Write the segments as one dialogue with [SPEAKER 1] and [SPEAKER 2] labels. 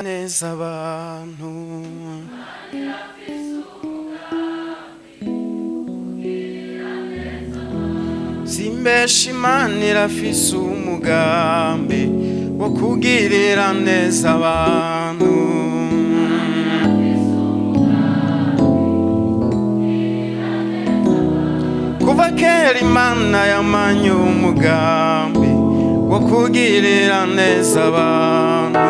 [SPEAKER 1] Neza abantu simbesha Imana irafise umugambi wo kugirira neza abantu kuva kera Imana yamanye umugambi wo kugirira neza abantu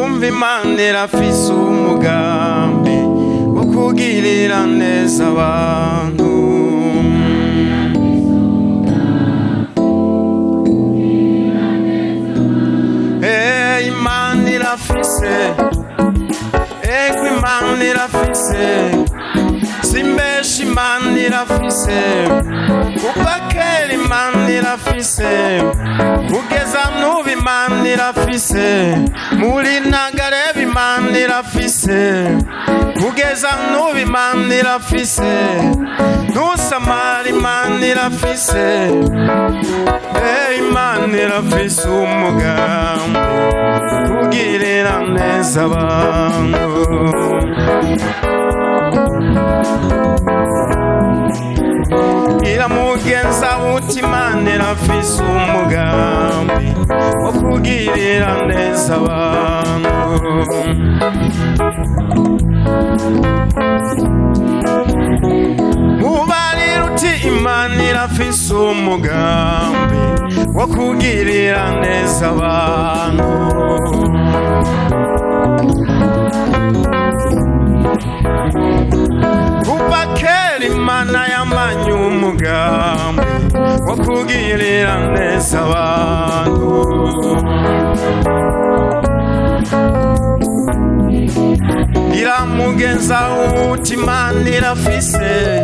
[SPEAKER 1] Umve Imana irafise umugambi wo kugirira neza abantu Imana irafise Imana irafise simbesha Imana irafise kuva kera Imana irafise kugeza n'ubu Imana irafise muri Nagarebu Imana irafise kugeza n'ubu Imana irafise ntusamare Imana irafise Imana irafise umugambi kugirira neza abantu iramugenza uti Imana irafise umugambi wo kugirira neza abantu mubarira uti Imana irafise umugambi wo kugirira neza abantu kuva kera Imana yamanye umugambi wo kugirira neza abantu iramugenza uti Imana irafise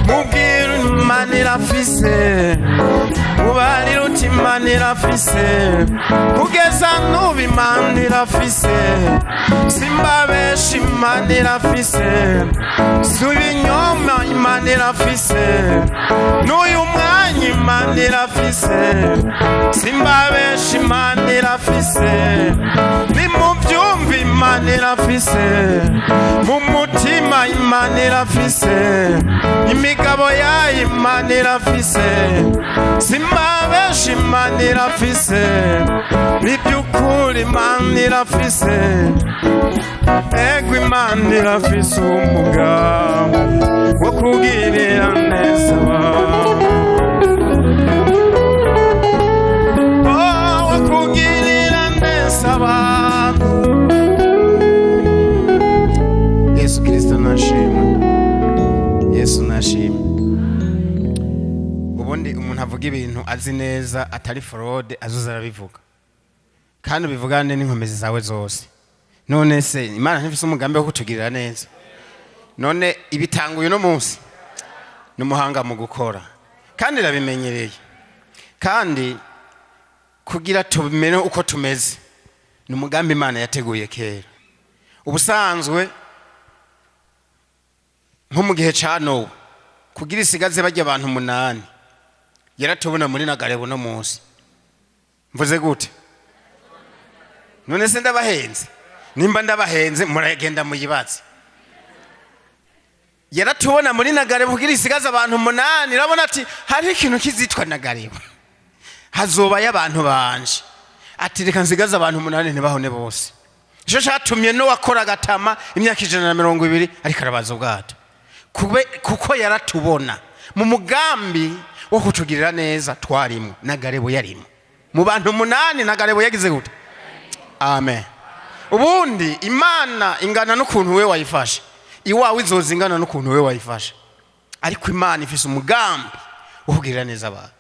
[SPEAKER 1] mubwira Imana irafise mubarira uti Imana irafise kugeza n'ubu Imana irafise simbabesha Imana irafise subinyoma Imana irafise n'uyu mwanya Imana irafise simbabesha Imana irafise nimuvyumva Imana irafise mu mutima Imana irafise imigabo yayo Imana irafise simbabesha Imana irafise nibyukuri Imana irafise ego Imana irafise umugambi wo kugirira neza wo kugirira neza abantu Yesu Kristo nashimwe Yesu nashimwe ubundi umuntu avuga ibintu azi neza atari fraude azuza arabivuga kandi ubivugane n'inkomezi zawe zose none se Imana ntifise umugambi wo kutugirira neza none ibitanguye no munsi n'umuhanga mu gukora kandi irabimenyereye kandi kugira tumenye uko tumeze n'umugambi Imana yateguye kera ubusanzwe nko mu gihe ca Nowa kugira isigaze bajya abantu 8 yaratubona muri Nagarebu no munsi mvuze gute none se ndabahenze nimba ndabahenze muragenda muyibaze yaratubona muri Nagarebu kugira isigaze abantu 8 irabona ati hari ikintu kizitwa Nagarebu hazoba y'abantu banje ati reka nsigaze abantu 8 ntibahone bose ico catumye no wakora gatama imyaka 120 ariko arabaza ubwato kuko yaratubona mu mugambi wo kutugirira neza twarimo Nagarebu yarimo mu bantu 8 Nagarebu yagize gute amen ubundi Imana ingana n'ukuntu we wayifashe iwawe izoza ingana n'ukuntu we wayifashe ariko Imana ifise umugambi wo kugirira neza abantu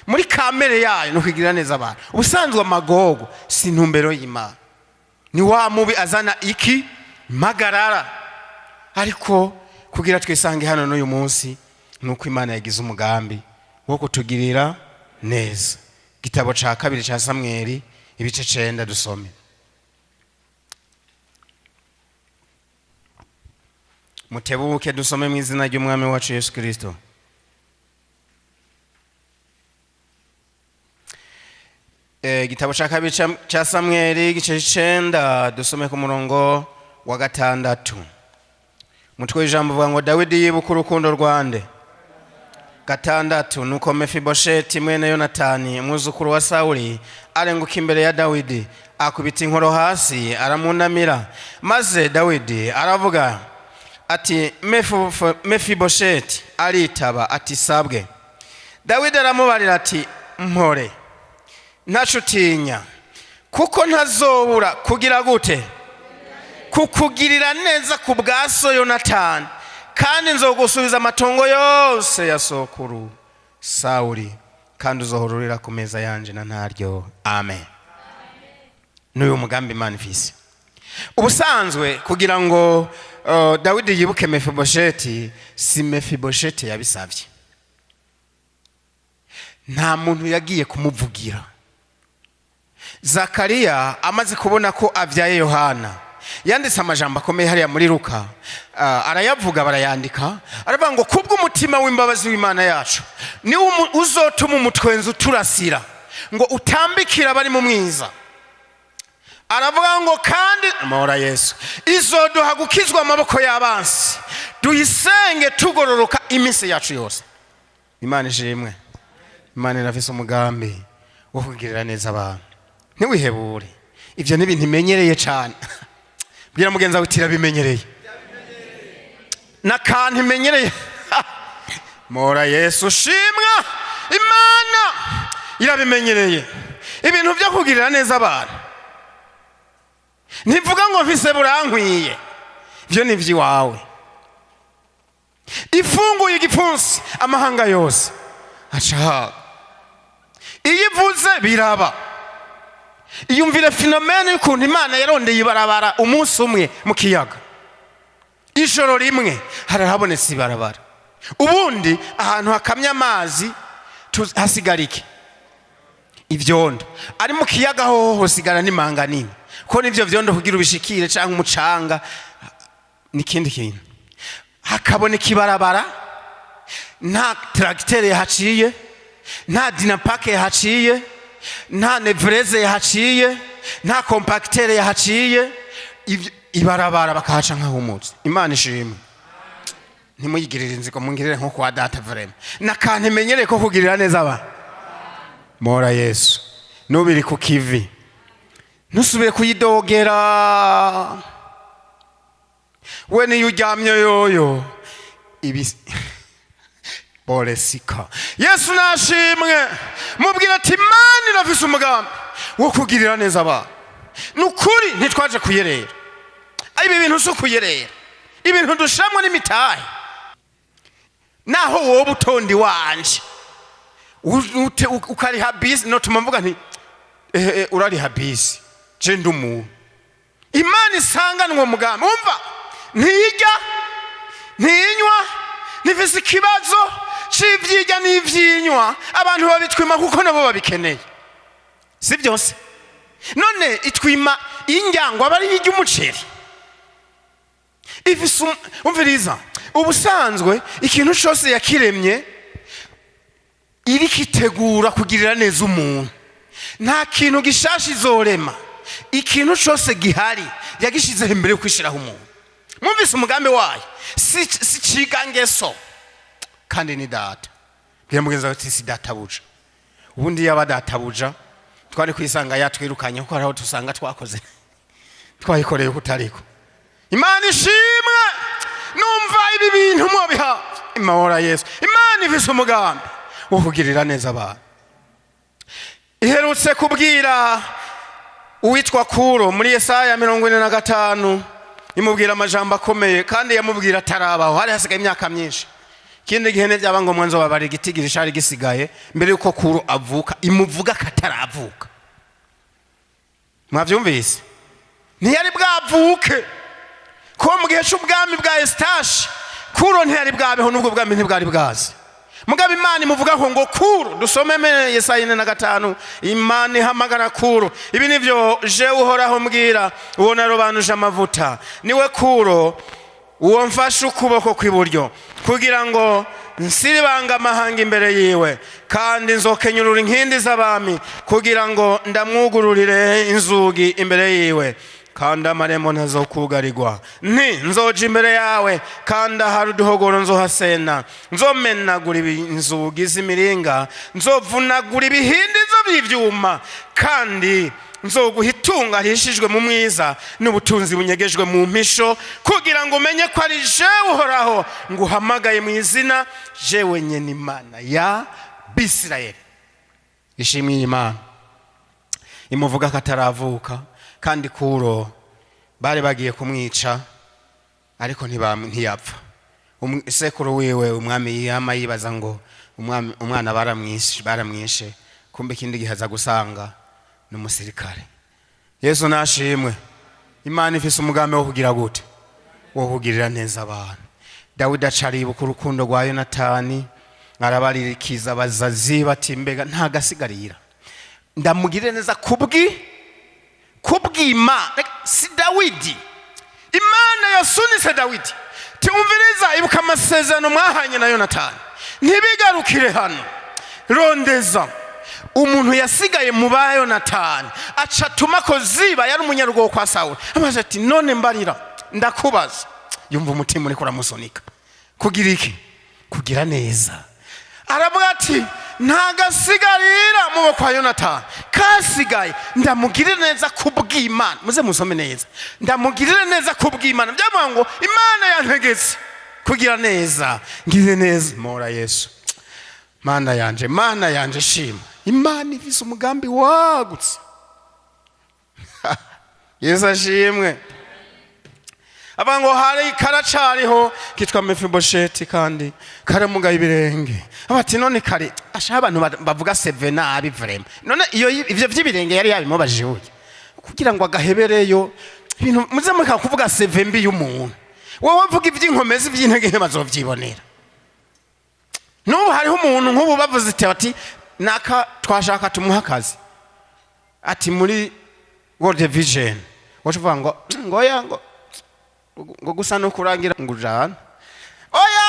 [SPEAKER 1] muri kamere yayo no kugirira neza abantu ubusanzwe amagogo si ntumbero y'Imana ni wa mubi azana iki magarara ariko kugira twisange hano n'uyu munsi nuko Imana yagize umugambi wo kutugirira neza gitabo ca 2 ca Samweli ibice 9 dusome mutebuke dusome mu izina ry'umwami wacu Yesu Kristo igitabo cya kabiri cya Samweli igice cy'icenda dusome ku murongo wa 6. Umutwe w'ijambo uvuga ngo Dawidi yibuka urukundo rwande. 6. Nuko Mefibosheti mwene Yonatani umwuzukuru wa Sawuli arenguka imbere ya Dawidi akubita inkoro hasi aramunamira, maze Dawidi aravuga ati Mefibosheti, aritaba ati sabwe. Dawidi aramubarira ati mpore, ntacutinya, kuko ntazobura kugira gute? Kukugirira neza ku bwa so Yonatani, kandi nzogusubiza amatongo yose ya sokuru Sawuli, kandi uzohorurira ku meza yanje na ntaryo. Amen. N'uyu mugambi Imana ifise. Ubusanzwe kugira ngo Dawidi yibuke Mefibosheti, si Mefibosheti yabisavye. Nta muntu yagiye kumuvugira. Zakariya amaze kubona ko avyaye Yohana, yanditse amajambo akomeye hariya muri Luka, arayavuga barayandika, aravuga ngo kubw'umutima w'imbabazi w'Imana yacu ni uzotuma umutwenzi uturasira ngo utambikira bari mu mwiza. Aravuga ngo kandi mora Yesu izoduha gukizwa amaboko y'abansi, duyisenge tugororoka iminsi yacu yose. Imana ishimwe. Imana irafise umugambi wo kugirira neza abantu. Ntukihebure. Ivyo n'ibintu imenyereye cyane. Bwira mugenzi wawe uti irabimenyereye. N'akantu imenyereye. Mora Yesu shimwa. Imana irabimenyereye. Ibintu byo kugirira neza abantu. Ntivuga ngo mfise burankwiye. Ivyo ni ivy'iwawe. Ifunguye igipfunsi amahanga yose aca. Iyivuze biraba. Iyumvire fenomene y'ukuntu Imana yarondeye ibarabara umunsi umwe mu kiyaga. Ijoro rimwe harahabonetse ibarabara. Ubundi ahantu hakamya amazi hasigarike ivyondo, ari mu kiyaga ho hosigara n'imanga nini, ko nivyo vyondo kugira ubishikire canke umucanga n'ikindi kintu. Hakaboneka ibarabara, nta tracteur yahaciye, nta dinapake yahaciye, nta nevreze yahaciye, nta compacteur yahaciye, ibarabara bakahaca nk'ahumutse. Imana ishimwe. Ntimuyigirire inziko, mungirire nko kwa data vrema. N'akantu imenyereye ko kugirira neza abantu. Mora Yesu. Nubiri ku kivi, ntusubire kuyidogera. We niyo uryamye yoyo boresika. Yesu nashimwe. Mubwira ati Imana irafise umugambi wo kugirira neza abantu. Nukuri ntitwaje kuyerera. Ibi bintu so kuyerera. Ibintu dushamwe n'imitahe. Naho wowe utondi wanje ukari habisi, no tumamvuga nti urari habisi je ndumu. Imana isanganwe umugambi. Umva, ntijya ntinywa, nifise ikibazo c'ivyijya n'ivyinywa, abantu babitwima kuko nabo babikeneye, si byose. None itwima injyango abari yijya umuceri. Ifise umviriza, ubusanzwe ikintu cyose yakiremye iri kitegura kugirira neza umuntu. Nta kintu gishasha izorema. Ikintu cyose gihari yagishizeho imbere yo kwishiraho umuntu. Mwumvise umugambi wayo, si cigangeso kandi ni data. Bwira mugenzi wawe uti si databuja. Ubundi yaba databuja twari kwisanga yatwirukanye kuko araho tusanga twakoze twayikoreye kutariko. Imana ishimwe. Numva ibi bintu mu biha. Imana Yesu. Imana ifise umugambi wo kugirira neza abantu. Iherutse kubwira uwitwa Kuro muri Yesaya 45, imubwira amajambo akomeye, kandi yamubwira atarabaho, hari hasigaye imyaka myinshi. Kindi gihe byaba ngo mwanzo babari igitigiri shari gisigaye mbere yuko Kuro avuka, imuvuga kataravuka. Mwavyumvise? Ntiyari bwavuke. Ko mu gihe cy'ubwami bwa Estashi, Kuro ntiyari bwabeho, nubwo bwami ntibwari bwazi. Mugabe Imana imuvuga ngo Kuro, dusomeme Yesaya 45, Imana ihamagara Kuro. Ibi nivyo je uhoraho mbwira uwo narobanuje amavuta, niwe Kuro uwo mfashe ukuboko kw'iburyo, kugira ngo nsiribanga amahanga imbere yiwe, kandi nzokenyurura inkindi z'abami kugira ngo ndamwugururire inzugi imbere yiwe, kandi amarembo ntazokugarirwa. Nzoja imbere yawe, kandi ahari uduhogoro nzohasena. Nzomenagura inzugi z'imiringa, nzovunagura ibihindizo by'ivyuma, kandi nzoguha itunga rihishijwe mu mwiza n'ubutunzi bunyegejwe mu mpisho, kugira ngo umenye ko ari jewe Uhoraho nguhamagaye mu izina, jewe nyene Imana ya Bisirayeli. Ishimwe Imana imuvuga ko ataravuka, kandi Kuro bari bagiye kumwica ariko ntiyapfa. Sekuru wiwe umwami yama yibaza ngo umwana baramwishe, kumbe ikindi gihaza gusanga n'umusirikare. Yesu nashimwe. Imana ifise umugambi wo kugira gute? Wo kugirira neza abantu. Dawidi acaribuka urukundo rwa Yonatani, arabaririkiza abazazi bati mbega ntagasigarira, ndamugirire neza kubw'Imana. Si Dawidi, Imana yasunitse Dawidi. Tumviriza, ibuka amasezerano mwahanye na Yonatani, ntibigarukire hano. Rondeza umuntu yasigaye mu ba Yonatani, acatuma ko Ziba yari umunyarugo kwa Sawuli, amaze ati none mbarira ndakubaza. Yumva umutima uriko uramusunika kugira iki? Kugira neza. Aravuga ati ntagasigarira mu kwa Yonatani, kasigaye ndamugirire neza kubw'Imana. Muze musome neza, ndamugirire neza kubw'Imana. Byavuga ngo Imana yantegetse kugira neza, ngire neza. Mora Yesu, Mana yanje shima. Imana ifise umugambi wagutse. Yesu ashimwe. Abango hari karacariho kitwa Mefibosheti, kandi karamugaye ibirenge. Abati none kare ashaka abantu bavuga seve nabi vrema. None iyo ivyo vy'ibirenge yari yabimubajije uye kugira ngo agahebereyo ibintu muze muka kuvuga seve mbi y'umuntu. Wowe vuga ivy'inkomezi vy'intege bazovyibonera. N'ubu hariho umuntu nk'ubu bavuze ati naka twashaka tumuha akazi, ati muri World Vision wavuga ngo gusa no kurangira ngujana. Oya,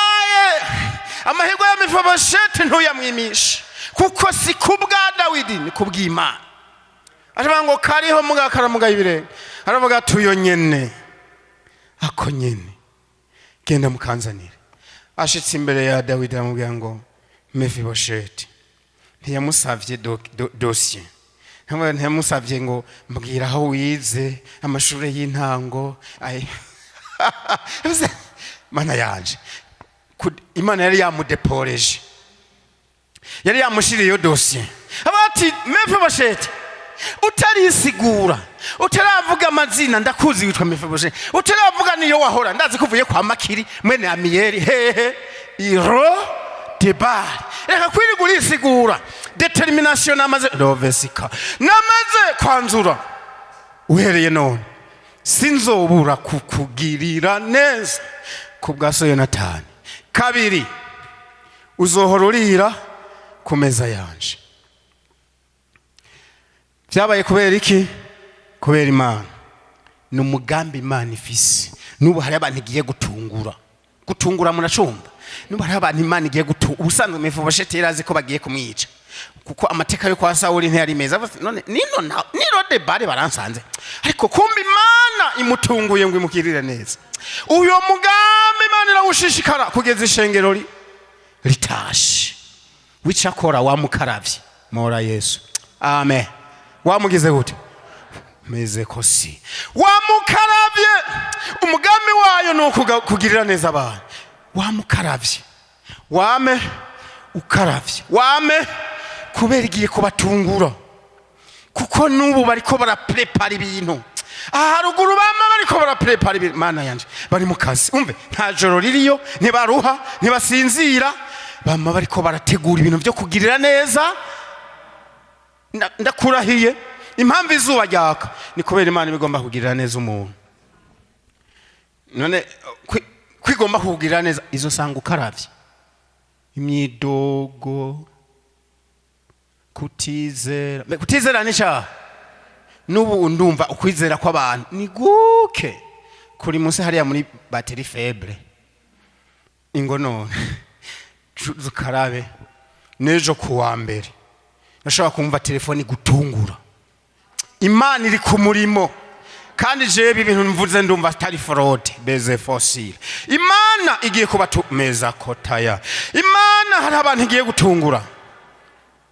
[SPEAKER 1] amahirwe ya Mefibosheti ntuyamwimisha, kuko si kubwa Dawidi, ni kubw'Imana. Aravuga ngo kariho muga karamugaye ibirenge. Aravuga tuyo nyene ako nyene genda mukanzanire. Ashitse imbere ya Dawidi aramubwira ngo Mefibosheti ntiyamusavye dossier, ntiyamusavye ngo mbwira aho wize amashure y'intango. Mana yanje, Imana yari yamudeporeje, yari yamushiriye dossier. Abati Mefibosheti utarisigura, utaravuga amazina, ndakuzi witwa Mefibosheti, utaravuga niyo wahora, ndazi kuvuye kwa Makiri mwene Amiyeli hehe iro debari. Reka kwirigura isigura. Determination namaze rovesika, namaze kwanzura uhereye none sinzobura kukugirira neza kubwa so Yonatani. Kabiri, uzohora urira ku meza yanje. Vyabaye kubera iki? Kubera Imana. Ni umugambi Imana ifise. Nubu hari abantu igiye gutungura muracumba. Nubu hari abantu Imana igiye ubusanzwe Mefibosheti yarazi ko bagiye kumwica, kuko amateka yo kwa Sawuli ntiyari meza. None nino debare baransanze, ariko kumbi Imana imutunguye ngo imukirire neza. Uyo mugambi Imana irawushishikara kugeza ishengero ritashe. Wicakora wamukaravye. Mora Yesu, amen. Wamugize gute? Meze kosi wamukaravye. Umugambi wayo no kugirira neza abantu. Wamukaravye, wame ukaravye, wame kubera igiye kubatungura, kuko nubu bariko baraprepara ibintu. Haruguru bama bariko baraprepara ibintu. Mana yanje bari mu kazi. Umve, nta joro ririyo, ntibaruha, ntibasinzira, bama bariko barategura ibintu byo kugirira neza. Ndakurahiye impamvu izuba ryaka ni kubera Imana ibigomba kugirira neza umuntu. None kwigomba kugirira neza izo sanga ukaravye. Imyidogo, kutizera nisha. Nubu ndumva ukwizera kw'abantu ni guke kuri munsi hariya muri batterie faible. Ingo none zukarabe nejo kuwa mbere nashobora kumva telefoni gutungura. Imana iri ku murimo kandi jewe ibintu mvuze ndumva atari fraude beze fosile. Imana igiye kubatumeza kotaya. Imana hari abantu igiye gutungura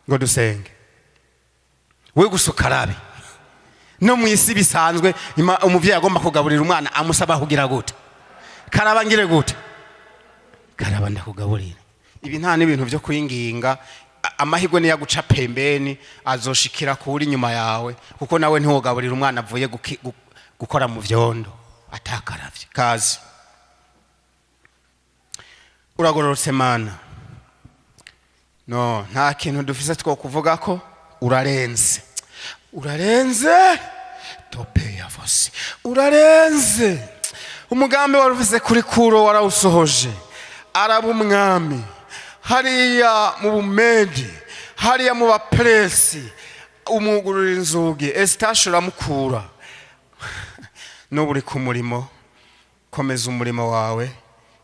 [SPEAKER 1] ngo dusenge. We gusukarabe no mu isi bisanzwe umuvyeyi agomba kugaburira umwana amusaba kugira gute? Karaba ngire gute? Karaba ndakugaburira. Ibi nta n'ibintu byo kuyinginga. Amahirwe ni yaguca pembeni azoshikira kuri nyuma yawe kuko nawe ntiwogaburira umwana avuye gukora mu vyondo atakaravye. Kazi uragororotse mana. No, nta kintu dufise two kuvuga ko urarenze. Urarenze tope yavose. Urarenze. Umugambi warufise kuri kuro warawusohoje. Araba umwami hariya mu Bumedi, hariya mu Baperesi, umugurura inzugi Estashura mukura. Nuburi ku murimo, komeza umurimo wawe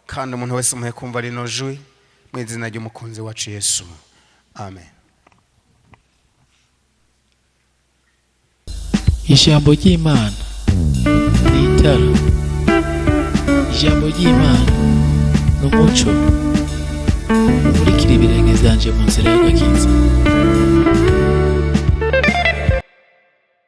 [SPEAKER 1] kandi umuntu wese umuhe kumva rino jwi mu izina ry'umukunzi wacu Yesu. Amen.
[SPEAKER 2] Ijambo ry'Imana ni itara. Ijambo ry'Imana ni umuco umurikira ibirenge byanje mu nzira y'agakiza.